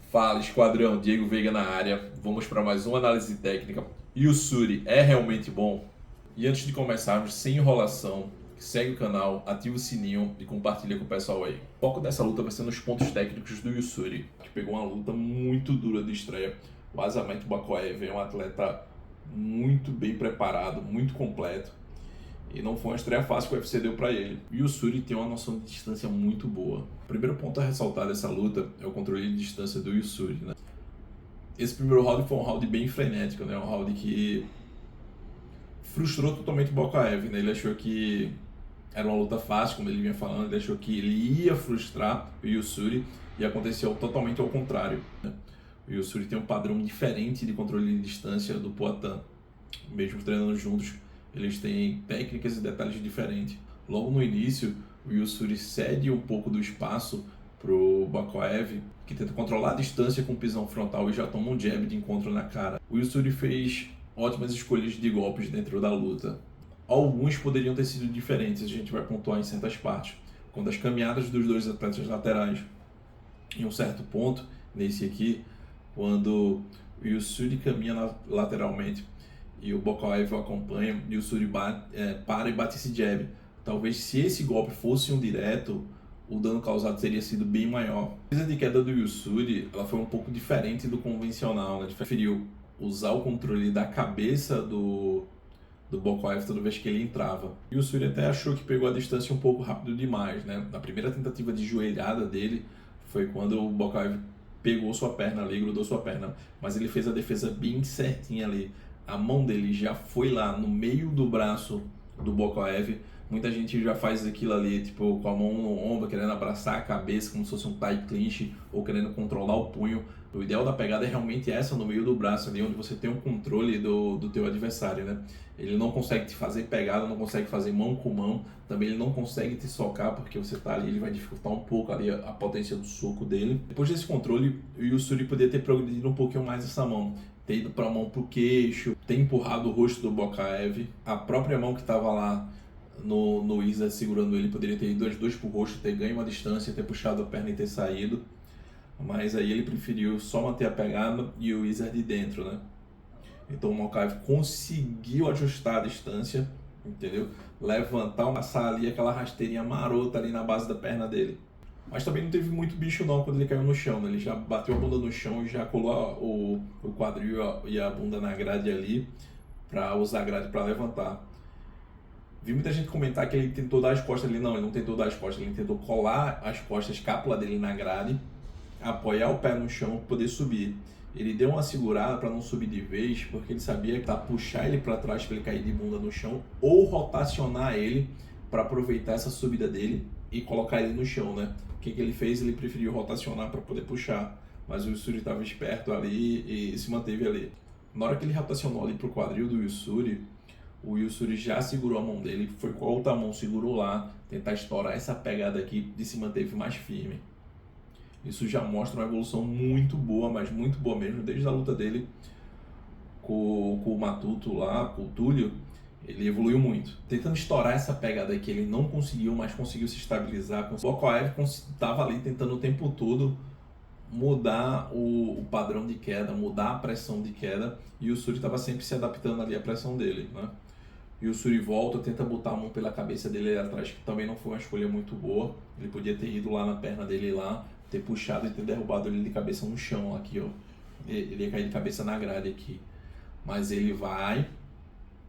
Fala, esquadrão, Diego Veiga na área. Vamos para mais uma análise técnica. Yusuri é realmente bom? E antes de começarmos, sem enrolação, segue o canal, ativa o sininho e compartilha com o pessoal aí. O foco dessa luta vai ser nos pontos técnicos do Yusuri, que pegou uma luta muito dura de estreia. O Azamat Bakoev é um atleta muito bem preparado, muito completo. E não foi uma estreia fácil que o UFC deu para ele. O Yusuri tem uma noção de distância muito boa. O primeiro ponto a ressaltar dessa luta é o controle de distância do Yusuri, né? Esse primeiro round foi um round bem frenético, né? Um round que frustrou totalmente o Bakoev, né? Ele achou que era uma luta fácil, como ele vinha falando, ele achou que ele ia frustrar o Yusuri e aconteceu totalmente ao contrário, né? O Yusuri tem um padrão diferente de controle de distância do Poatan, mesmo treinando juntos. Eles têm técnicas e detalhes diferentes. Logo no início, o Yusuri cede um pouco do espaço para o Bakoev, que tenta controlar a distância com pisão frontal e já toma um jab de encontro na cara. O Yusuri fez ótimas escolhas de golpes dentro da luta. Alguns poderiam ter sido diferentes, a gente vai pontuar em certas partes. Quando as caminhadas dos dois atletas laterais, em um certo ponto, nesse aqui, quando o Yusuri caminha lateralmente e o Bakoev o acompanha e o Yusuri para e bate esse jab. Talvez se esse golpe fosse um direto, o dano causado teria sido bem maior. A defesa de queda do Yusuri ela foi um pouco diferente do convencional, né? Ele preferiu usar o controle da cabeça do Bakoev toda vez que ele entrava. E o Yusuri até achou que pegou a distância um pouco rápido demais, né? Na primeira tentativa de joelhada dele foi quando o Bakoev pegou sua perna ali, grudou sua perna, mas ele fez a defesa bem certinha ali. A mão dele já foi lá no meio do braço do Bakoev. Muita gente já faz aquilo ali, tipo, com a mão no ombro, querendo abraçar a cabeça como se fosse um tie clinch ou querendo controlar o punho. O ideal da pegada é realmente essa, no meio do braço ali, onde você tem um controle do teu adversário, né? Ele não consegue te fazer pegada, não consegue fazer mão com mão, também ele não consegue te socar, porque você tá ali, ele vai dificultar um pouco ali a potência do soco dele. Depois desse controle, o Yusuri poderia ter progredido um pouquinho mais essa mão, ter ido para a mão pro queixo, ter empurrado o rosto do Bakoev, a própria mão que estava lá no Wizard segurando ele poderia ter ido as duas pro rosto, ter ganho uma distância, ter puxado a perna e ter saído. Mas aí ele preferiu só manter a pegada e o Wizard de dentro, né? Então o Bakoev conseguiu ajustar a distância, entendeu? Levantar, passar ali aquela rasteirinha marota ali na base da perna dele. Mas também não teve muito bicho não quando ele caiu no chão, né? Ele já bateu a bunda no chão e já colou o quadril e a bunda na grade ali para usar a grade para levantar. Vi muita gente comentar que ele tentou dar as costas ali. Não, ele não tentou dar as costas, ele tentou colar as costas, escápula dele na grade, apoiar o pé no chão para poder subir. Ele deu uma segurada para não subir de vez, porque ele sabia que tá puxar ele para trás para ele cair de bunda no chão ou rotacionar ele para aproveitar essa subida dele e colocar ele no chão, né? O que ele fez? Ele preferiu rotacionar para poder puxar, mas o Yusuri estava esperto ali e se manteve ali. Na hora que ele rotacionou ali pro quadril do Yusuri, o Yusuri já segurou a mão dele, foi com a outra mão, segurou lá, tentar estourar essa pegada aqui e se manteve mais firme. Isso já mostra uma evolução muito boa, mas muito boa mesmo, desde a luta dele com o Matuto lá, com o Túlio, ele evoluiu muito. Tentando estourar essa pegada aqui, ele não conseguiu, mas conseguiu se estabilizar. O Bakoev estava ali tentando o tempo todo mudar o padrão de queda, mudar a pressão de queda, e o Yusuri estava sempre se adaptando ali à pressão dele, né? E o Yusuri volta, tenta botar a mão pela cabeça dele ali atrás, que também não foi uma escolha muito boa. Ele podia ter ido lá na perna dele lá, ter puxado e ter derrubado ele de cabeça no chão aqui, ó. Ele ia cair de cabeça na grade aqui. Mas ele vai,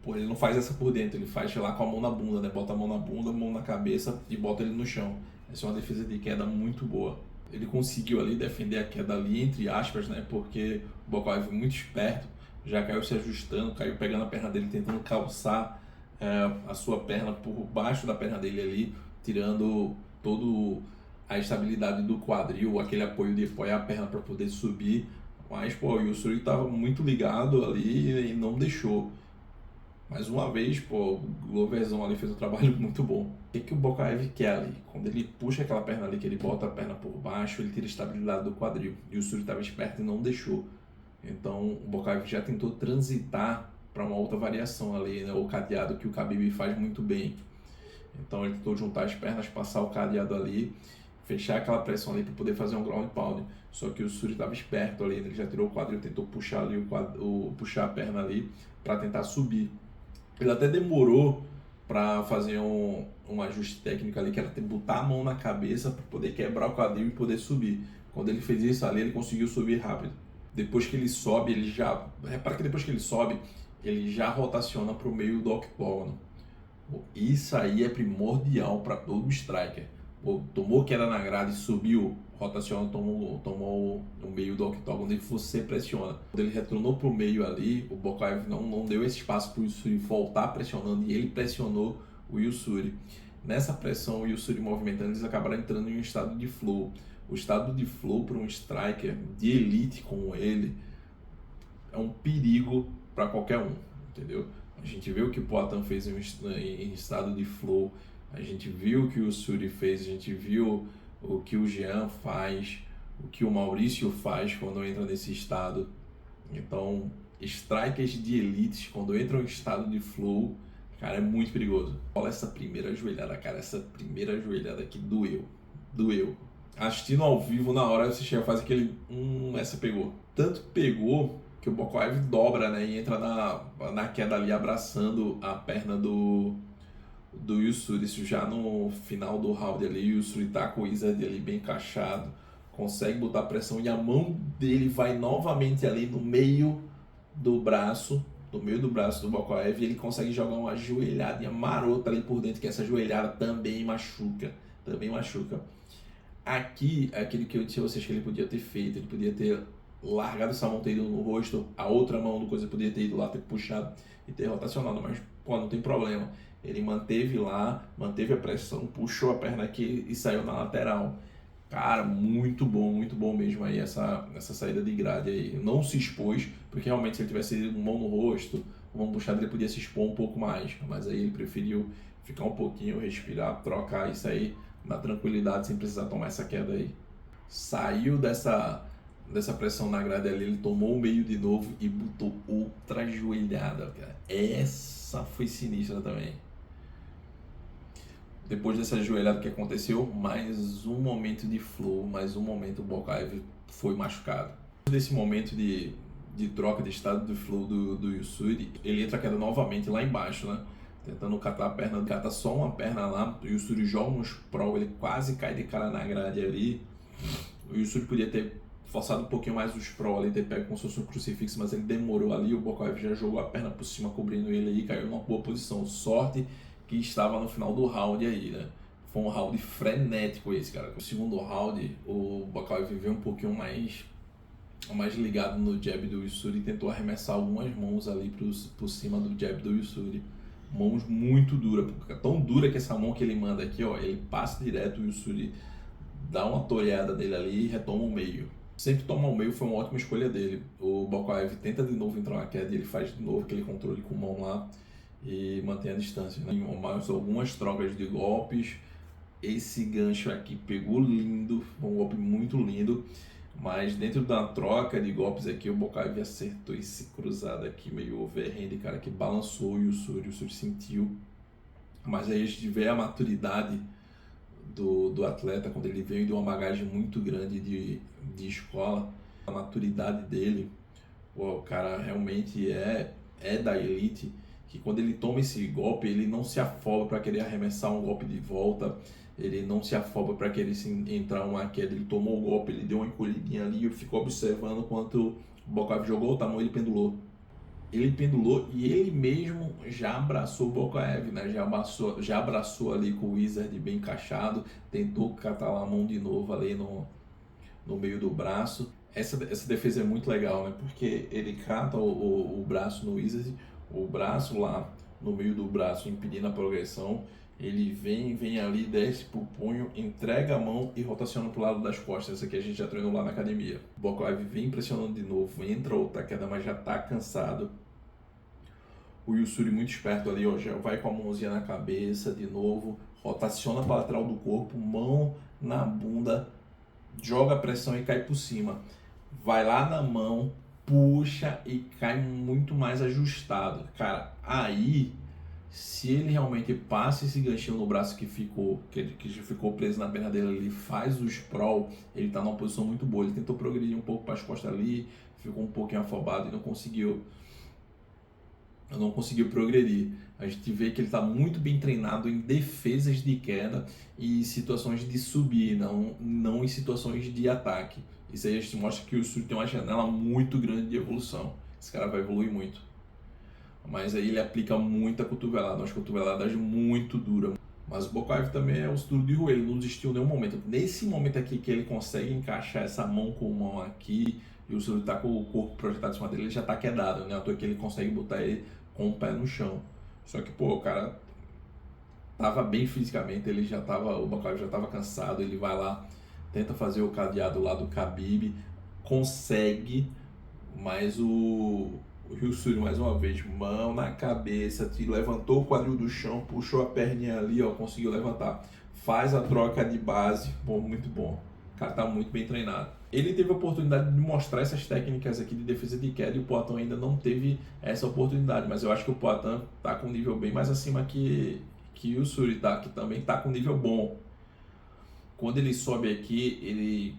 pô, ele não faz essa por dentro, ele faz lá com a mão na bunda, né? Bota a mão na bunda, mão na cabeça e bota ele no chão. Essa é uma defesa de queda muito boa. Ele conseguiu ali defender a queda ali, entre aspas, né? Porque o Bakoev foi muito esperto, já caiu se ajustando, caiu pegando a perna dele, tentando calçar a sua perna por baixo da perna dele ali, tirando todo a estabilidade do quadril, aquele apoio de apoiar a perna para poder subir. Mas, pô, o Yusuri estava muito ligado ali e não deixou. Mais uma vez, pô, o Gloverzão ali fez um trabalho muito bom. O que o Bakoev quer ali? Quando ele puxa aquela perna ali, que ele bota a perna por baixo, ele tira a estabilidade do quadril. E o Yusuri estava esperto e não deixou. Então o Bakoev já tentou transitar para uma outra variação ali, né? O cadeado que o Khabib faz muito bem. Então ele tentou juntar as pernas, passar o cadeado ali, fechar aquela pressão ali para poder fazer um ground pound. Só que o Yusuri estava esperto ali, ele já tirou o quadril, tentou puxar ali puxar a perna ali para tentar subir. Ele até demorou para fazer um ajuste técnico ali, que era botar a mão na cabeça para poder quebrar o quadril e poder subir. Quando ele fez isso ali, ele conseguiu subir rápido. Depois que ele sobe, ele já... Repara que depois que ele sobe, ele já rotaciona para o meio do octógono. Isso aí é primordial para todo striker. Tomou queda na grade, subiu, rotaciona, tomou o meio do octógono e você pressiona. Quando ele retornou para o meio ali, o Bokaev não deu esse espaço para o Yusuri voltar pressionando e ele pressionou o Yusuri. Nessa pressão, o Yusuri movimentando, eles acabaram entrando em um estado de flow. O estado de flow para um striker de elite como ele é um perigo para qualquer um, entendeu? A gente viu o que o Poatan fez em estado de flow, a gente viu o que o Yusuri fez, a gente viu o que o Jean faz, o que o Maurício faz quando entra nesse estado. Então, strikers de elites, quando entram em estado de flow, cara, é muito perigoso. Olha essa primeira joelhada, cara, essa primeira joelhada que doeu. Assistindo ao vivo, na hora você chega a fazer aquele, essa pegou. Tanto pegou que o Bokaev dobra, né, e entra na queda ali, abraçando a perna do Yusuri. Isso já no final do round ali, o Yusuri tá com o Wizard ali bem encaixado, consegue botar pressão e a mão dele vai novamente ali no meio do braço do Bokaev, e ele consegue jogar uma joelhadinha marota ali por dentro, que essa joelhada também machuca. Aqui é aquele que eu disse a vocês que ele podia ter feito, ele podia ter largado essa mão, ter ido no rosto, a outra mão do coisa podia ter ido lá, ter puxado e ter rotacionado, mas pô, não tem problema. Ele manteve a pressão, puxou a perna aqui e saiu na lateral. Cara, muito bom mesmo aí essa saída de grade aí. Não se expôs, porque realmente se ele tivesse ido mão no rosto, mão puxada, ele podia se expor um pouco mais, mas aí ele preferiu ficar um pouquinho, respirar, trocar isso aí na tranquilidade, sem precisar tomar essa queda aí. Saiu dessa pressão na grade ali, ele tomou o meio de novo e botou outra joelhada, cara. Essa foi sinistra também. Depois dessa joelhada que aconteceu, mais um momento de flow, mais um momento o Bokaev foi machucado. Nesse momento de troca de estado de flow do Yusuri, ele entra a queda novamente lá embaixo, né? Tentando catar a perna, cata só uma perna lá, o Yusuri joga um sprawl, ele quase cai de cara na grade ali. O Yusuri podia ter forçado um pouquinho mais o sprawl ali, ter pego como se fosse um crucifixo, mas ele demorou ali, o Bokaev já jogou a perna por cima, cobrindo ele aí, caiu numa boa posição. Sorte que estava no final do round aí, né? Foi um round frenético esse, cara. No segundo round, o Bokaev veio um pouquinho mais ligado no jab do Yusuri e tentou arremessar algumas mãos ali por cima do jab do Yusuri. Mãos muito duras, tão dura que essa mão que ele manda aqui, ó, ele passa direto, o Yusuri dá uma toreada nele ali e retoma o meio. Sempre tomar o meio foi uma ótima escolha dele. O Bokaev tenta de novo entrar na queda e ele faz de novo aquele controle com mão lá e mantém a distância, né? Mais algumas trocas de golpes. Esse gancho aqui pegou lindo, um golpe muito lindo. Mas dentro da troca de golpes aqui, o Bokaev acertou esse cruzado aqui, meio overhand, cara, que balançou o Yusuri sentiu. Mas aí a gente vê a maturidade do atleta, quando ele veio de uma bagagem muito grande de escola, a maturidade dele, pô, o cara realmente é da elite, que quando ele toma esse golpe, ele não se afoba para querer arremessar um golpe de volta, ele não se afoba para querer entrar uma queda, ele tomou o golpe, ele deu uma encolhidinha ali e ficou observando quanto o Bokaev jogou o tamanho, ele pendulou. Ele pendulou e ele mesmo já abraçou o Bokaev, né? Já abraçou ali com o Wizard bem encaixado, tentou catar a mão de novo ali no meio do braço. Essa defesa é muito legal, né? Porque ele cata o braço no Wizard, o braço lá no meio do braço impedindo a progressão. Ele vem ali, desce pro punho, entrega a mão e rotaciona pro lado das costas. Essa aqui a gente já treinou lá na academia. O Bokaev vem pressionando de novo, entra outra queda, mas já tá cansado. O Yusuri muito esperto ali, ó, já vai com a mãozinha na cabeça de novo, rotaciona para lateral do corpo, mão na bunda, joga a pressão e cai por cima. Vai lá na mão, puxa e cai muito mais ajustado. Cara, aí Se ele realmente passa esse ganchinho no braço que já ficou preso na perna dele ali, faz o sprawl, ele tá numa posição muito boa. Ele tentou progredir um pouco para as costas ali, ficou um pouquinho afobado e não conseguiu progredir. A gente vê que ele está muito bem treinado em defesas de queda e situações de subir, não em situações de ataque. Isso aí a gente mostra que o Suri tem uma janela muito grande de evolução. Esse cara vai evoluir muito. Mas aí ele aplica muita cotovelada, umas cotoveladas muito duras. Mas o Bokaev também é o duro de joelho, não desistiu em nenhum momento. Nesse momento aqui que ele consegue encaixar essa mão com mão aqui e o Suri tá com o corpo projetado em cima dele, ele já tá quedado, né? À toa que ele consegue botar ele com o pé no chão. Só que, pô, o cara tava bem fisicamente, o Bokaev já tava cansado, ele vai lá, tenta fazer o cadeado lá do Khabib, consegue, mas o Hyun-Soo mais uma vez, mão na cabeça, levantou o quadril do chão, puxou a perninha ali, ó, conseguiu levantar. Faz a troca de base, bom, muito bom. O cara tá muito bem treinado. Ele teve a oportunidade de mostrar essas técnicas aqui de defesa de queda e o Poatan ainda não teve essa oportunidade, mas eu acho que o Poatan tá com um nível bem mais acima que o Suri, tá? Que também tá com um nível bom. Quando ele sobe aqui, ele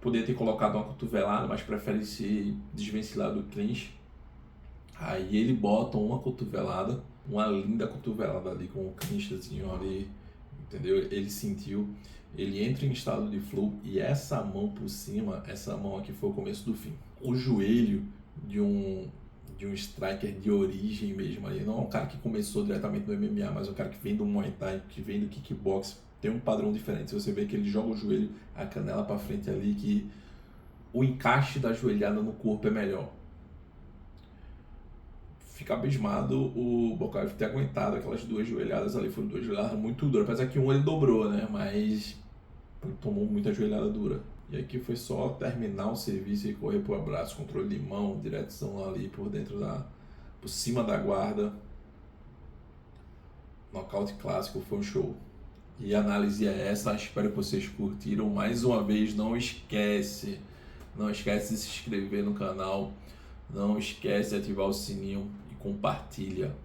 poderia ter colocado uma cotovelada, mas prefere se desvencilhar do clinch. Aí ele bota uma cotovelada, uma linda cotovelada ali com o clinchzinho ali, entendeu? Ele sentiu, ele entra em estado de flow e essa mão por cima, essa mão aqui foi o começo do fim. O joelho de um striker de origem mesmo ali, não é um cara que começou diretamente no MMA, mas é um cara que vem do Muay Thai, que vem do kickbox, tem um padrão diferente. Se você vê que ele joga o joelho, a canela para frente ali, que o encaixe da joelhada no corpo é melhor. Fica abismado o Bokaev ter aguentado aquelas duas joelhadas ali, foram duas joelhadas muito duras, apesar que ele dobrou, né, mas tomou muita joelhada dura. E aqui foi só terminar o serviço e correr pro abraço, controle de mão, direção ali por dentro por cima da guarda. Nocaute clássico, foi um show. E a análise é essa, espero que vocês curtiram. Mais uma vez, não esquece de se inscrever no canal, não esquece de ativar o sininho e compartilha.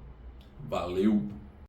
Valeu!